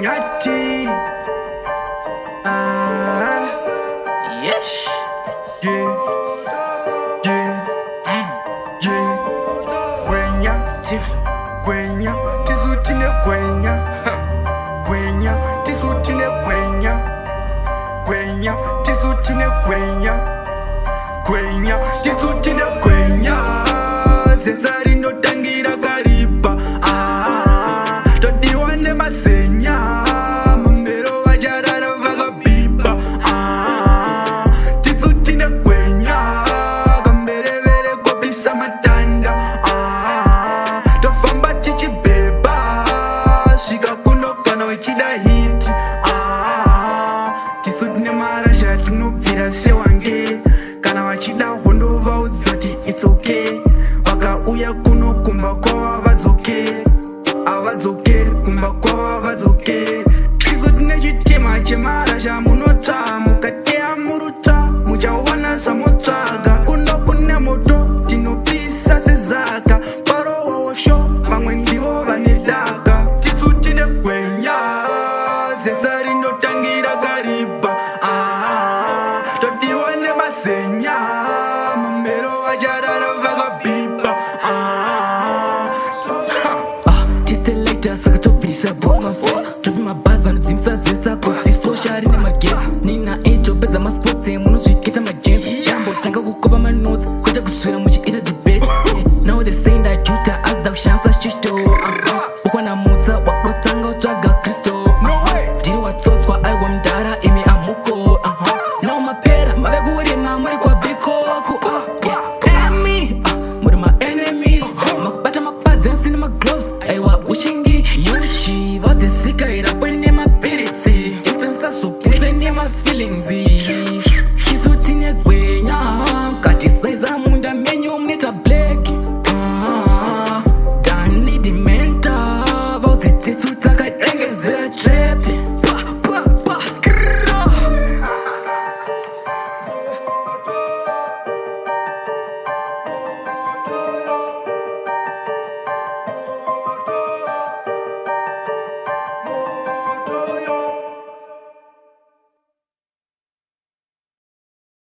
Nyati. Ah, Yes. yeah, yeah, yeah. Gwenya, Steve. gwenya, tizutine gwenya. Gwenya, tizutine gwenya. Gwenya, tizutine gwenya. Gwenya, tizutine gwenya. Zezari notangira kariba. Todiwane masenya. Mambero wajarara vagabiba. Tizutine gwenya. Gamberevere kopisa matanda. Tofamba tichibeba. Shika kunokana wechida hiti. Tisutine marasha tinobvira sewange. Kana wachida hondo vauzoti it's okay. Vakauya kuno kumba kwava vadzoke. Avadzoke kumba kwava vadzoke. Tizotine chitema chemarasha munotsva. Mukateya murutsva muchawana samotsvaga. Kuno kune moto tinopisa sezaka. Parowawo sho vamwe ndivo vane daka. Tisutine gwenya zezari ndotangira kariba. Todiwane masenya. Mambero wajarara vagabiba. Just a later, so to be a bomb.